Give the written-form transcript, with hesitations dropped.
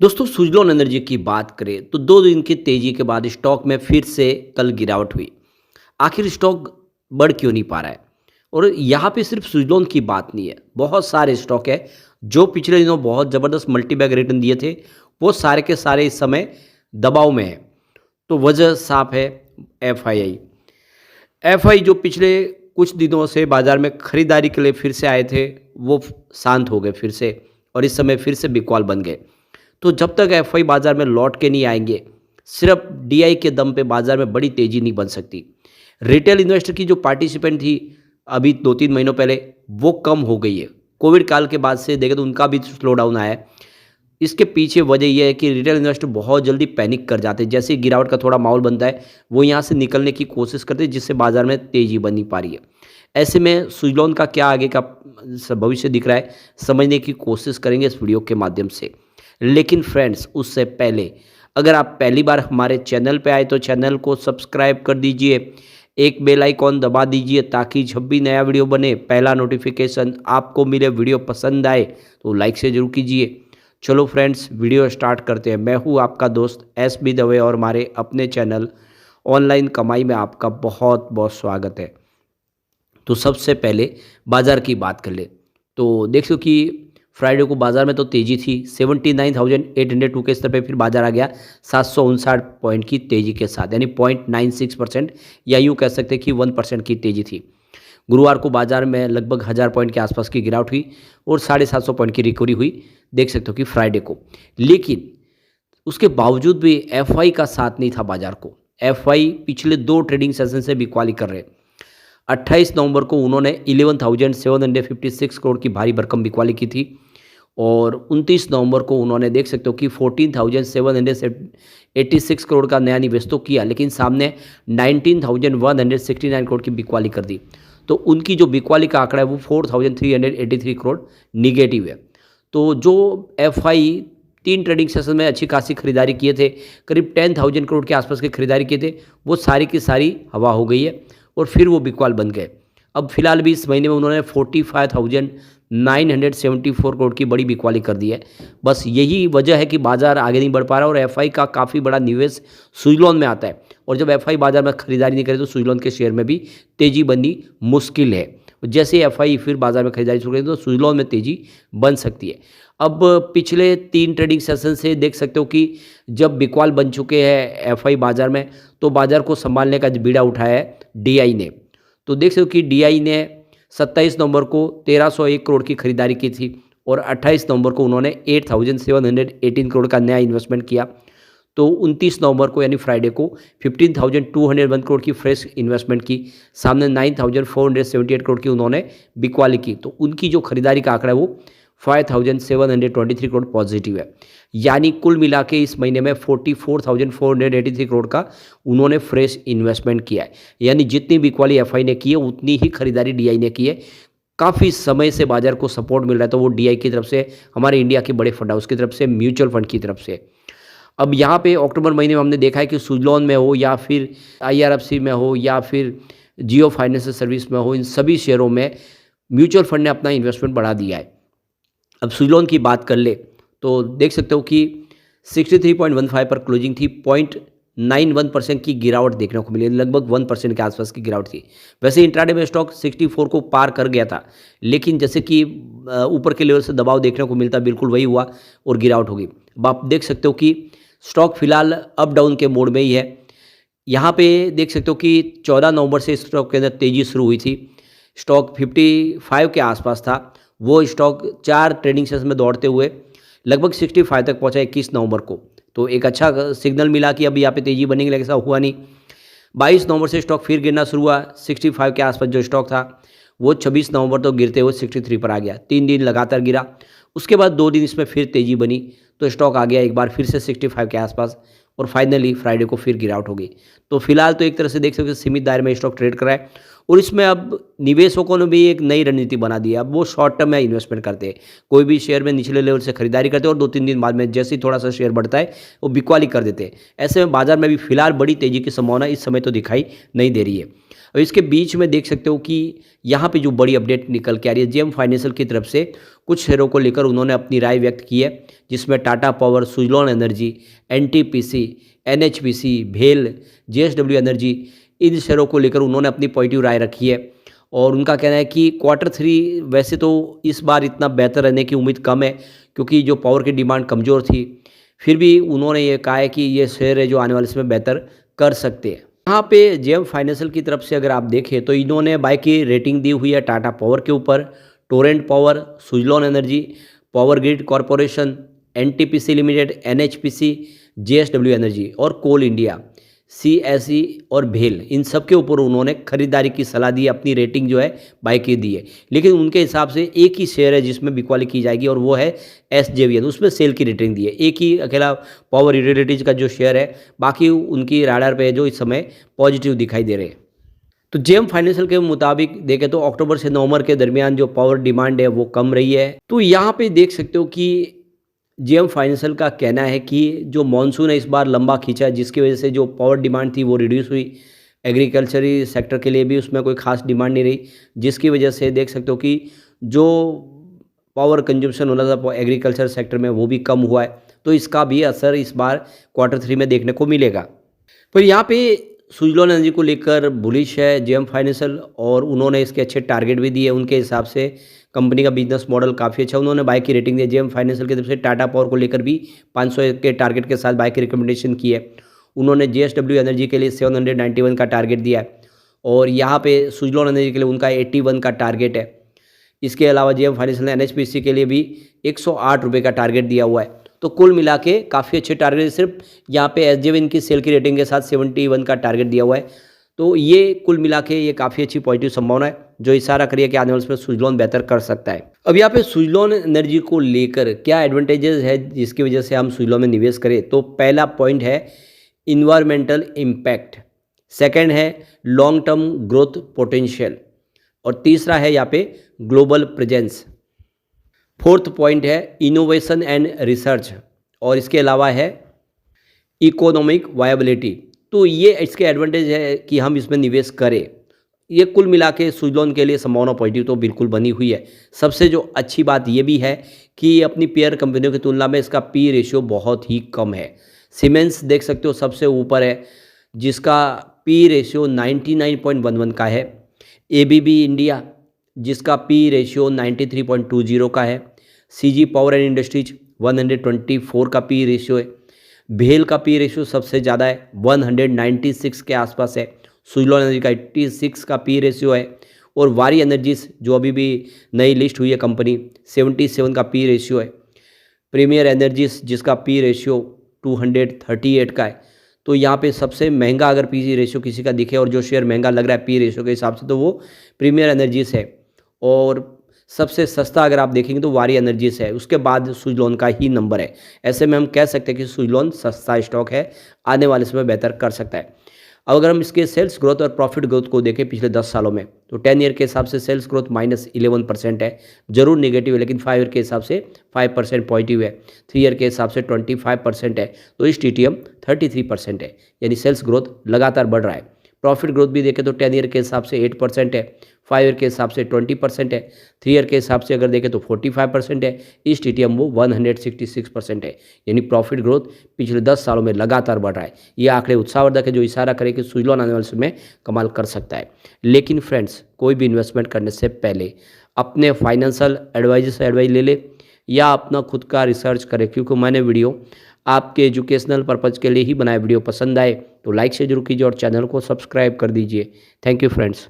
दोस्तों सुजलॉन एनर्जी की बात करें तो 2 दिन की तेजी के बाद स्टॉक में फिर से कल गिरावट हुई। आखिर स्टॉक बढ़ क्यों नहीं पा रहा है? और यहाँ पे सिर्फ सुजलॉन की बात नहीं है, बहुत सारे स्टॉक है जो पिछले दिनों बहुत ज़बरदस्त मल्टीबैग रिटर्न दिए थे, वो सारे के सारे इस समय दबाव में है। तो वजह साफ है, एफआईआई। एफआई जो पिछले कुछ दिनों से बाजार में खरीदारी के लिए फिर से आए थे, वो शांत हो गए फिर से और इस समय फिर से बिकवाल बन गए। तो जब तक एफआई बाजार में लौट के नहीं आएंगे, सिर्फ डीआई के दम पे बाजार में बड़ी तेजी नहीं बन सकती। रिटेल इन्वेस्टर की जो पार्टिसिपेंट थी अभी 2-3 महीनों पहले, वो कम हो गई है। कोविड काल के बाद से देखें तो उनका भी स्लो डाउन आया है। इसके पीछे वजह यह है कि रिटेल इन्वेस्टर बहुत जल्दी पैनिक कर जाते हैं। जैसे ही गिरावट का थोड़ा माहौल बनता है, वो यहाँ से निकलने की कोशिश करते हैं, जिससे बाजार में तेजी बन नहीं पा रही है। ऐसे में सुजलॉन का क्या आगे का भविष्य दिख रहा है, समझने की कोशिश करेंगे इस वीडियो के माध्यम से। लेकिन फ्रेंड्स, उससे पहले अगर आप पहली बार हमारे चैनल पे आए तो चैनल को सब्सक्राइब कर दीजिए, एक बेल आइकॉन दबा दीजिए ताकि जब भी नया वीडियो बने पहला नोटिफिकेशन आपको मिले। वीडियो पसंद आए तो लाइक से जरूर कीजिए। चलो फ्रेंड्स, वीडियो स्टार्ट करते हैं। मैं हूँ आपका दोस्त एस बी दवे और हमारे अपने चैनल ऑनलाइन कमाई में आपका बहुत बहुत स्वागत है। तो सबसे पहले बाज़ार की बात कर ले तो देख सो कि फ्राइडे को बाज़ार में तो तेज़ी थी। 79,802 के स्तर पे फिर बाज़ार आ गया 759 पॉइंट की तेज़ी के साथ, यानी 0.96% या यूँ कह सकते हैं कि 1% की तेज़ी थी। गुरुवार को बाजार में लगभग 1000 पॉइंट के आसपास की गिरावट हुई और 750 पॉइंट की रिकवरी हुई, देख सकते हो कि फ्राइडे को। लेकिन उसके बावजूद भी एफआई का साथ नहीं था बाजार को। एफआई पिछले 2 ट्रेडिंग सेशन से बिकवाली कर रहे हैं। 28 नवंबर को उन्होंने 11,756 करोड़ की भारी भरकम बिकवाली की थी और 29 नवंबर को उन्होंने देख सकते हो कि 14,786 करोड़ का नया निवेश तो किया, लेकिन सामने 19,169 करोड़ की बिकवाली कर दी। तो उनकी जो बिकवाली का आंकड़ा है वो 4,383 करोड़ निगेटिव है। तो जो एफआई 3 ट्रेडिंग सेशन में अच्छी खासी खरीदारी किए थे, करीब 10,000 करोड़ के आसपास की खरीदारी किए थे, वो सारी की सारी हवा हो गई है और फिर वो बिकवाल बन गए। अब फिलहाल भी इस महीने में उन्होंने 45,974 करोड़ की बड़ी बिकवाली कर दी है। बस यही वजह है कि बाजार आगे नहीं बढ़ पा रहा और एफआई का काफ़ी बड़ा निवेश सुजलॉन में आता है और जब एफआई बाजार में खरीदारी नहीं करे तो सुजलॉन के शेयर में भी तेजी बननी मुश्किल है। जैसे एफआई फिर बाजार में खरीदारी शुरू करें तो सुजलॉन में तेजी बन सकती है। अब पिछले 3 ट्रेडिंग सेशन से देख सकते हो कि जब बिकवाल बन चुके हैं एफआई बाजार में, तो बाजार को संभालने का बीड़ा उठाया है डीआई ने। तो देख सकते हो कि डीआई ने 27 नवंबर को 1301 करोड़ की खरीदारी की थी और 28 नवंबर को उन्होंने 8,718 करोड़ का नया इन्वेस्टमेंट किया। तो 29 नवंबर को यानी फ्राइडे को 15,201 करोड़ की फ्रेश इन्वेस्टमेंट की, सामने 9,478 करोड़ की उन्होंने बिकवाली की। तो उनकी जो खरीदारी का आंकड़ा है वो 5,723 करोड़ पॉजिटिव है। यानी कुल मिला के इस महीने में 44,483 करोड़ का उन्होंने फ्रेश इन्वेस्टमेंट किया है। यानी जितनी बिकवाली एफआई ने की है उतनी ही खरीदारी डीआई ने की है। काफ़ी समय से बाजार को सपोर्ट मिल रहा है, तो वो डीआई की तरफ से, हमारे इंडिया के बड़े फंड हाउस की तरफ से, म्यूचुअल फंड की तरफ से। अब यहाँ पे अक्टूबर महीने में हमने देखा है कि सुजलॉन में हो या फिर आईआरएफसी में हो या फिर जियो फाइनेंशियल सर्विस में हो, इन सभी शेयरों में म्यूचुअल फंड ने अपना इन्वेस्टमेंट बढ़ा दिया है। अब सुजलॉन की बात कर ले तो देख सकते हो कि 63.15 पर क्लोजिंग थी। 0.91% की गिरावट देखने को मिली, लगभग 1% के आसपास की गिरावट थी। वैसे इंट्राडे में स्टॉक 64 को पार कर गया था, लेकिन जैसे कि ऊपर के लेवल से दबाव देखने को मिलता, बिल्कुल वही हुआ और गिरावट होगी। अब आप देख सकते हो कि स्टॉक फिलहाल अप डाउन के मोड में ही है। यहाँ पे देख सकते हो कि 14 नवंबर से स्टॉक के अंदर तेजी शुरू हुई थी। स्टॉक 55 के आसपास था। वो स्टॉक 4 ट्रेडिंग सेशन में दौड़ते हुए लगभग 65 तक पहुंचा 21 नवंबर को। तो एक अच्छा सिग्नल मिला कि अब यहाँ पे तेजी बनेगी, लेकिन ऐसा हुआ नहीं। 22 नवंबर से स्टॉक फिर गिरना शुरू हुआ। 65 के आसपास जो स्टॉक था वो 26 नवंबर तो गिरते हुए 63 पर आ गया। 3 दिन लगातार गिरा। उसके बाद 2 दिन इसमें फिर तेजी बनी तो स्टॉक आ गया एक बार फिर से 65 के आसपास और फाइनली फ्राइडे को फिर गिरावट हो गई। तो फिलहाल तो एक तरह से देख सकते हो सीमित दायरे में स्टॉक ट्रेड कर रहा है और इसमें अब निवेशकों ने भी एक नई रणनीति बना दी है। अब वो शॉर्ट टर्म में इन्वेस्टमेंट करते हैं। कोई भी शेयर में निचले लेवल से खरीदारी करते हैं और 2-3 दिन बाद में जैसे ही थोड़ा सा शेयर बढ़ता है वो बिकवाली कर देते हैं। ऐसे में बाजार में भी फिलहाल बड़ी तेजी की संभावना इस समय तो दिखाई नहीं दे रही है। अब इसके बीच में देख सकते हो कि यहाँ पे जो बड़ी अपडेट निकल के आ रही है जेएम फाइनेंशियल की तरफ से, कुछ शेयरों को लेकर उन्होंने अपनी राय व्यक्त की है, जिसमें Tata power, Suzlon energy, NTPC, NHPC, भेल, जेएसडब्ल्यू एनर्जी, इन शेयरों को लेकर उन्होंने अपनी पॉजिटिव राय रखी है। और उनका कहना है कि Q3 वैसे तो इस बार इतना बेहतर रहने की उम्मीद कम है, क्योंकि जो पावर की डिमांड कमज़ोर थी, फिर भी उन्होंने ये कहा है कि ये शेयर है जो आने वाले समय बेहतर कर सकते हैं। यहाँ पे जेएम फाइनेंशियल की तरफ से अगर आप देखें तो इन्होंने बाय की रेटिंग दी हुई है टाटा पावर के ऊपर, Torrent power, Suzlon energy, power grid corporation, NTPC limited, NHPC, JSW energy और कोल इंडिया, सीएसई और भेल, इन सब के ऊपर उन्होंने खरीदारी की सलाह दी है, अपनी रेटिंग जो है बाय की दी है। लेकिन उनके हिसाब से एक ही शेयर है जिसमें बिकवाली की जाएगी और वो है एसजेवीएन, उसमें सेल की रेटिंग दी है। एक ही अकेला पावर यूटिलिटीज का जो शेयर है, बाकी उनकी राडार पे जो इस समय पॉजिटिव दिखाई दे रहे हैं। तो जेएम फाइनेंशियल के मुताबिक देखें तो अक्टूबर से नवंबर के दरमियान जो पावर डिमांड है वो कम रही है। तो यहाँ पे देख सकते हो कि जेएम फाइनेंशियल का कहना है कि जो मॉनसून है इस बार लंबा खींचा है, जिसकी वजह से जो पावर डिमांड थी वो रिड्यूस हुई। एग्रीकल्चरी सेक्टर के लिए भी उसमें कोई खास डिमांड नहीं रही, जिसकी वजह से देख सकते हो कि जो पावर कंजम्पशन होना था एग्रीकल्चर सेक्टर में वो भी कम हुआ है। तो इसका भी असर इस बार Q3 में देखने को मिलेगा। पर यहाँ पे सुजलॉन एनर्जी को लेकर बुलिश है जेएम फाइनेंशियल, और उन्होंने इसके अच्छे टारगेट भी दिए। उनके हिसाब से कंपनी का बिजनेस मॉडल काफ़ी अच्छा, उन्होंने बाय की रेटिंग दी। जेएम फाइनेंशियल की तरफ से टाटा पावर को लेकर भी 500 के टारगेट के साथ बाय की रिकमेंडेशन की है। उन्होंने जेएसडब्ल्यू एनर्जी के लिए 791 का टारगेट दिया है, और यहाँ पे सुजलॉन एनर्जी के लिए उनका 81 का टारगेट है। इसके अलावा जेएम फाइनेंशियल ने एनएचपीसी के लिए भी 108 रुपये का टारगेट दिया हुआ है। तो कुल मिला के काफ़ी अच्छे टारगेट, सिर्फ यहाँ पे एसजेवीएन की सेल की रेटिंग के साथ 71 का टारगेट दिया हुआ है। तो ये कुल मिला के ये काफ़ी अच्छी पॉजिटिव संभावना है, जो इशारा करिए कि आने वाले समय सुजलॉन बेहतर कर सकता है। अब यहाँ पे सुजलॉन एनर्जी को लेकर क्या एडवांटेजेस है जिसकी वजह से हम सुजलॉन में निवेश करें, तो पहला पॉइंट है इन्वायरमेंटल इम्पैक्ट, सेकेंड है लॉन्ग टर्म ग्रोथ पोटेंशियल, और तीसरा है यहाँ पे ग्लोबल प्रेजेंस। फोर्थ पॉइंट है इनोवेशन एंड रिसर्च, और इसके अलावा है इकोनॉमिक वायबिलिटी। तो ये इसके एडवांटेज है कि हम इसमें निवेश करें। ये कुल मिला के सुजलॉन के लिए संभावना पॉजिटिव तो बिल्कुल बनी हुई है। सबसे जो अच्छी बात ये भी है कि अपनी पेयर कंपनियों की तुलना में इसका पी रेशियो बहुत ही कम है। सीमेंस देख सकते हो सबसे ऊपर है, जिसका पी रेशियो 99.11 का है। एबीबी इंडिया जिसका पी रेशियो 93.20 का है। सीजी पावर एंड इंडस्ट्रीज 124 का पी रेशियो है। भेल का पी रेशियो सबसे ज़्यादा है, 196 के आसपास है। सुजलॉन एनर्जी का 86 का पी रेशियो है, और वारी एनर्जीज जो अभी भी नई लिस्ट हुई है कंपनी, 77 का पी रेशियो है। प्रीमियर एनर्जीज जिसका पी रेशियो 238 का है। तो यहाँ पे सबसे महंगा अगर पी रेशियो किसी का दिखे और जो शेयर महंगा लग रहा है पी रेशियो के हिसाब से, तो वो प्रीमियर एनर्जीज है। और सबसे सस्ता अगर आप देखेंगे तो वारी एनर्जीज है, उसके बाद सुजलॉन का ही नंबर है। ऐसे में हम कह सकते हैं कि सुजलॉन सस्ता स्टॉक है, आने वाले समय बेहतर कर सकता है। अब अगर हम इसके सेल्स ग्रोथ और प्रॉफिट ग्रोथ को देखें पिछले 10 सालों में, तो 10 ईयर के हिसाब से सेल्स ग्रोथ -11% है, जरूर नेगेटिव है, लेकिन 5 ईयर के हिसाब से 5% पॉजिटिव है। 3 ईयर के हिसाब से 25% है, तो इस TTM 33% है, यानी सेल्स ग्रोथ लगातार बढ़ रहा है। प्रॉफिट ग्रोथ भी देखें तो 10 ईयर के हिसाब से 8% है, 5 ईयर के हिसाब से 20% है, 3 ईयर के हिसाब से अगर देखें तो 45% है, इस TTM वो 166% है, यानी प्रॉफिट ग्रोथ पिछले 10 सालों में लगातार बढ़ रहा है। ये आंकड़े उत्साहवर्धक है, जो इशारा करे कि सुजलॉन आने वाले समय में कमाल कर सकता है। लेकिन फ्रेंड्स, कोई भी इन्वेस्टमेंट करने से पहले अपने फाइनेंशियल एडवाइजर से एडवाइस ले ले या अपना खुद का रिसर्च करें, क्योंकि मैंने वीडियो आपके एजुकेशनल पर्पज़ के लिए ही बनाया। वीडियो पसंद आए तो लाइक से जरूर कीजिए और चैनल को सब्सक्राइब कर दीजिए। Thank you friends.